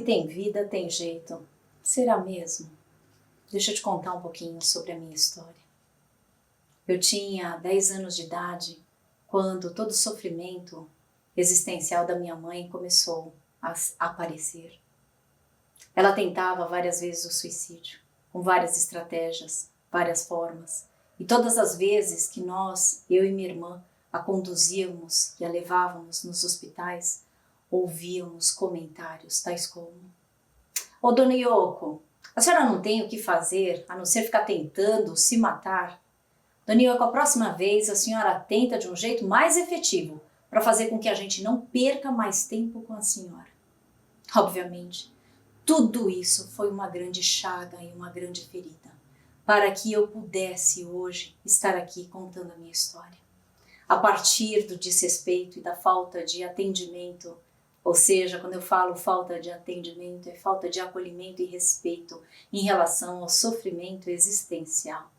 tem vida, tem jeito. Será mesmo? Deixa eu te contar um pouquinho sobre a minha história. Eu tinha 10 anos de idade quando todo o sofrimento existencial da minha mãe começou a aparecer. Ela tentava várias vezes o suicídio, com várias estratégias, várias formas. E todas as vezes que nós, eu e minha irmã, a conduzíamos e a levávamos nos hospitais, ouvíamos comentários tais como: "Ô dona Yoko, a senhora não tem o que fazer a não ser ficar tentando se matar? Dona Yoko, a próxima vez a senhora tenta de um jeito mais efetivo para fazer com que a gente não perca mais tempo com a senhora." Obviamente, tudo isso foi uma grande chaga e uma grande ferida, para que eu pudesse hoje estar aqui contando a minha história. A partir do desrespeito e da falta de atendimento, ou seja, quando eu falo falta de atendimento, é falta de acolhimento e respeito em relação ao sofrimento existencial.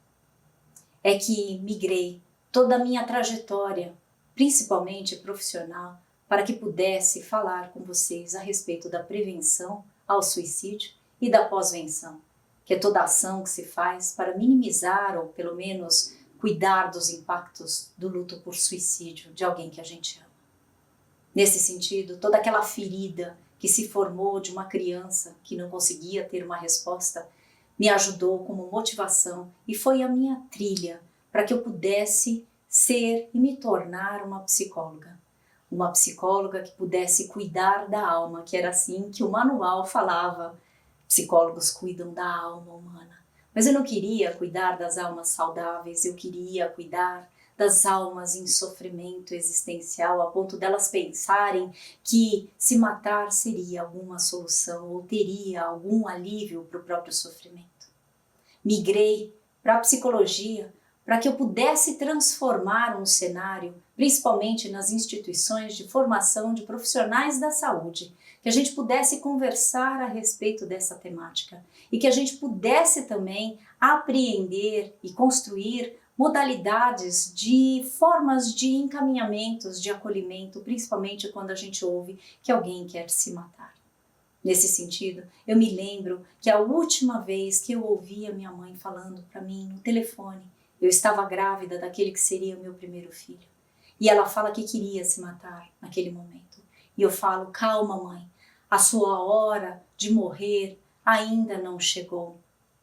É que migrei toda a minha trajetória, principalmente profissional, para que pudesse falar com vocês a respeito da prevenção ao suicídio e da pós-venção, que é toda a ação que se faz para minimizar ou pelo menos cuidar dos impactos do luto por suicídio de alguém que a gente ama. Nesse sentido, toda aquela ferida que se formou de uma criança que não conseguia ter uma resposta me ajudou como motivação e foi a minha trilha para que eu pudesse ser e me tornar uma psicóloga. Uma psicóloga que pudesse cuidar da alma, que era assim que o manual falava: psicólogos cuidam da alma humana. Mas eu não queria cuidar das almas saudáveis, eu queria cuidar das almas em sofrimento existencial, a ponto delas pensarem que se matar seria alguma solução ou teria algum alívio para o próprio sofrimento. Migrei para a psicologia para que eu pudesse transformar um cenário, principalmente nas instituições de formação de profissionais da saúde, que a gente pudesse conversar a respeito dessa temática e que a gente pudesse também apreender e construir modalidades de formas de encaminhamentos, de acolhimento, principalmente quando a gente ouve que alguém quer se matar. Nesse sentido, eu me lembro que a última vez que eu ouvi a minha mãe falando para mim no telefone, eu estava grávida daquele que seria o meu primeiro filho. E ela fala que queria se matar naquele momento. E eu falo: calma, mãe, a sua hora de morrer ainda não chegou.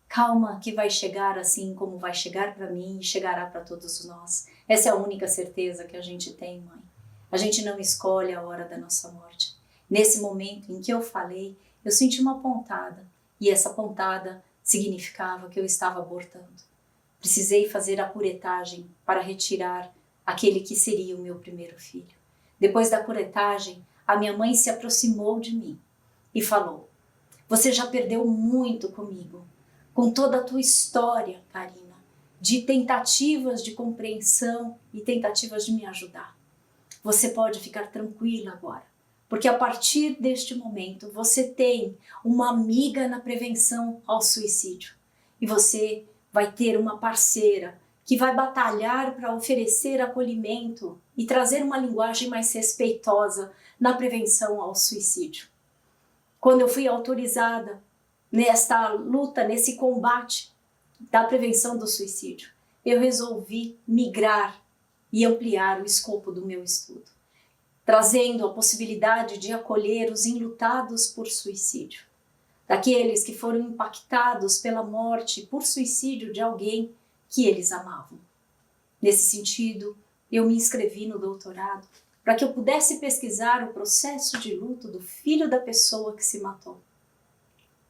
Calma, que vai chegar assim como vai chegar para mim e chegará para todos nós. Essa é a única certeza que a gente tem, mãe. A gente não escolhe a hora da nossa morte. Nesse momento em que eu falei, eu senti uma pontada. E essa pontada significava que eu estava abortando. Precisei fazer a curetagem para retirar aquele que seria o meu primeiro filho. Depois da curetagem, a minha mãe se aproximou de mim e falou: "Você já perdeu muito comigo, com toda a tua história, Karina, de tentativas de compreensão e tentativas de me ajudar. Você pode ficar tranquila agora, porque a partir deste momento você tem uma amiga na prevenção ao suicídio e você vai ter uma parceira que vai batalhar para oferecer acolhimento e trazer uma linguagem mais respeitosa na prevenção ao suicídio." Quando eu fui autorizada nesta luta, nesse combate da prevenção do suicídio, eu resolvi migrar e ampliar o escopo do meu estudo, trazendo a possibilidade de acolher os enlutados por suicídio, daqueles que foram impactados pela morte por suicídio de alguém que eles amavam. Nesse sentido, eu me inscrevi no doutorado para que eu pudesse pesquisar o processo de luto do filho da pessoa que se matou.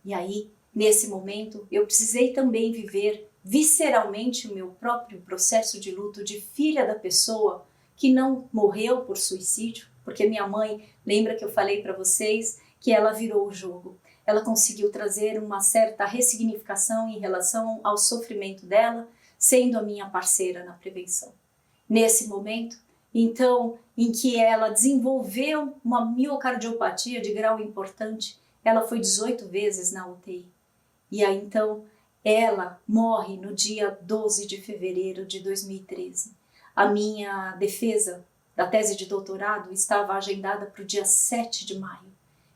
E aí, nesse momento, eu precisei também viver visceralmente o meu próprio processo de luto de filha da pessoa que não morreu por suicídio, porque minha mãe, lembra que eu falei para vocês que ela virou o jogo. Ela conseguiu trazer uma certa ressignificação em relação ao sofrimento dela, sendo a minha parceira na prevenção. Nesse momento, então, em que ela desenvolveu uma miocardiopatia de grau importante, ela foi 18 vezes na UTI. E aí, então, ela morre no dia 12 de fevereiro de 2013. A minha defesa da tese de doutorado estava agendada para o dia 7 de maio.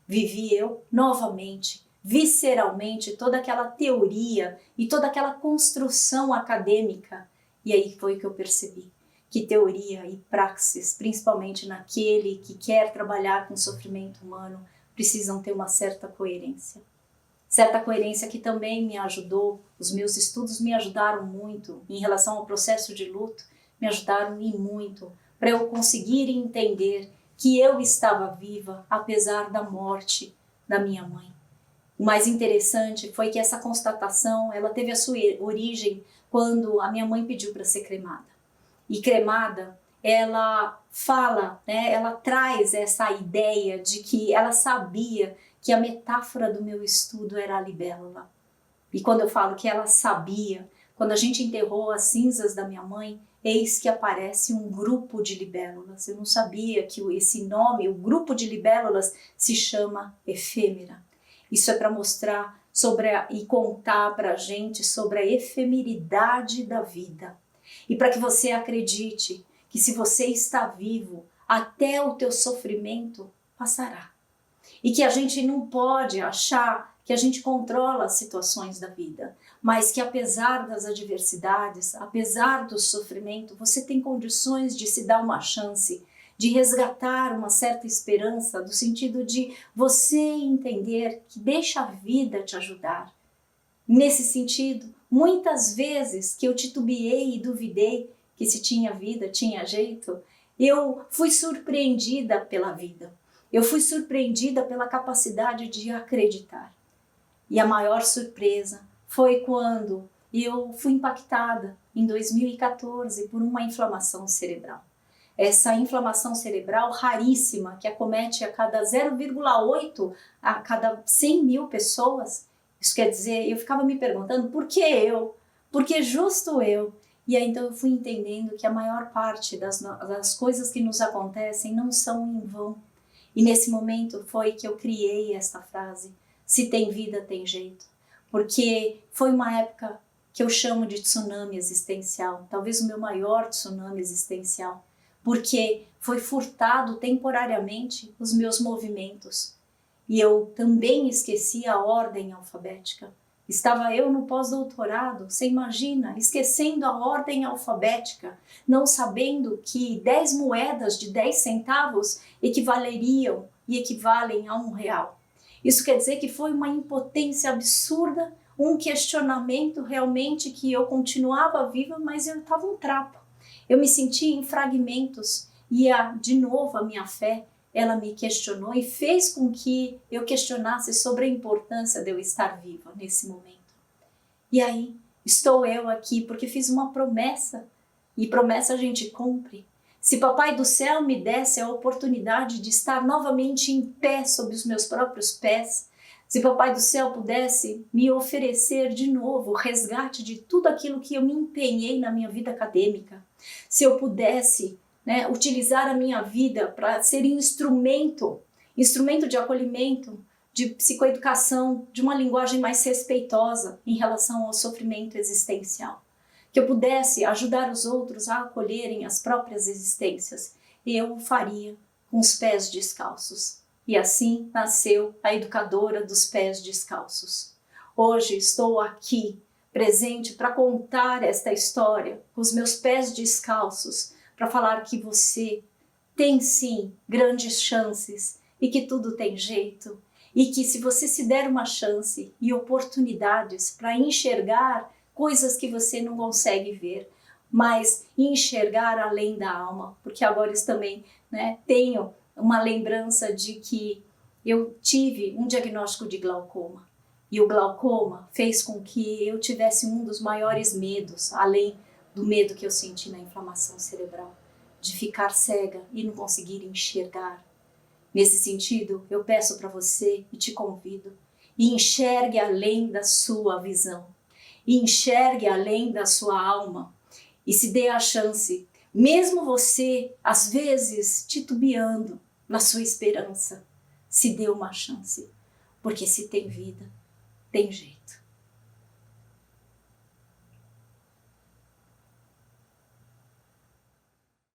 vivi eu novamente, visceralmente, toda aquela teoria e toda aquela construção acadêmica. E aí foi que eu percebi que teoria e praxis, principalmente naquele que quer trabalhar com sofrimento humano, precisam ter uma certa coerência. Certa coerência que também me ajudou, os meus estudos me ajudaram muito em relação ao processo de luto, me ajudaram e muito para eu conseguir entender que eu estava viva apesar da morte da minha mãe. O mais interessante foi que essa constatação ela teve a sua origem quando a minha mãe pediu para ser cremada. E cremada, ela fala, né, ela traz essa ideia de que ela sabia que a metáfora do meu estudo era a libélula. E quando eu falo que ela sabia, quando a gente enterrou as cinzas da minha mãe, eis que aparece um grupo de libélulas. Eu não sabia que esse nome, o grupo de libélulas, se chama efêmera. Isso é para mostrar e contar para a gente sobre a efemeridade da vida. E para que você acredite que se você está vivo, até o teu sofrimento passará. E que a gente não pode achar que a gente controla as situações da vida, mas que apesar das adversidades, apesar do sofrimento, você tem condições de se dar uma chance, de resgatar uma certa esperança, do sentido de você entender que deixa a vida te ajudar. Nesse sentido, muitas vezes que eu titubeei e duvidei que se tinha vida, tinha jeito, eu fui surpreendida pela vida. Eu fui surpreendida pela capacidade de acreditar. E a maior surpresa foi quando eu fui impactada em 2014 por uma inflamação cerebral. Essa inflamação cerebral raríssima que acomete a cada 0,8 a cada 100 mil pessoas. Isso quer dizer, eu ficava me perguntando por que eu? Por que justo eu? E aí então eu fui entendendo que a maior parte das coisas que nos acontecem não são em vão. E nesse momento foi que eu criei esta frase, se tem vida, tem jeito. Porque foi uma época que eu chamo de tsunami existencial, talvez o meu maior tsunami existencial, porque foi furtado temporariamente os meus movimentos. E eu também esqueci a ordem alfabética. Estava eu no pós-doutorado, você imagina, esquecendo a ordem alfabética, não sabendo que 10 moedas de 10 centavos equivaleriam e equivalem a R$1. Isso quer dizer que foi uma impotência absurda, um questionamento realmente que eu continuava viva, mas eu estava um trapo. Eu me sentia em fragmentos e de novo a minha fé, ela me questionou e fez com que eu questionasse sobre a importância de eu estar viva nesse momento. E aí, estou eu aqui porque fiz uma promessa, e promessa a gente cumpre. Se Papai do Céu me desse a oportunidade de estar novamente em pé sob os meus próprios pés, se Papai do Céu pudesse me oferecer de novo o resgate de tudo aquilo que eu me empenhei na minha vida acadêmica, se eu pudesse utilizar a minha vida para ser instrumento de acolhimento, de psicoeducação, de uma linguagem mais respeitosa em relação ao sofrimento existencial. Que eu pudesse ajudar os outros a acolherem as próprias existências, eu o faria com os pés descalços. E assim nasceu a Educadora dos Pés Descalços. Hoje estou aqui, presente para contar esta história com os meus pés descalços, para falar que você tem sim grandes chances e que tudo tem jeito e que se você se der uma chance e oportunidades para enxergar coisas que você não consegue ver, mas enxergar além da alma, porque agora eu também tenho uma lembrança de que eu tive um diagnóstico de glaucoma e o glaucoma fez com que eu tivesse um dos maiores medos, além do medo que eu senti na inflamação cerebral, de ficar cega e não conseguir enxergar. Nesse sentido, eu peço para você e te convido, enxergue além da sua visão, enxergue além da sua alma e se dê a chance, mesmo você, às vezes, titubeando na sua esperança, se dê uma chance, porque se tem vida, tem jeito.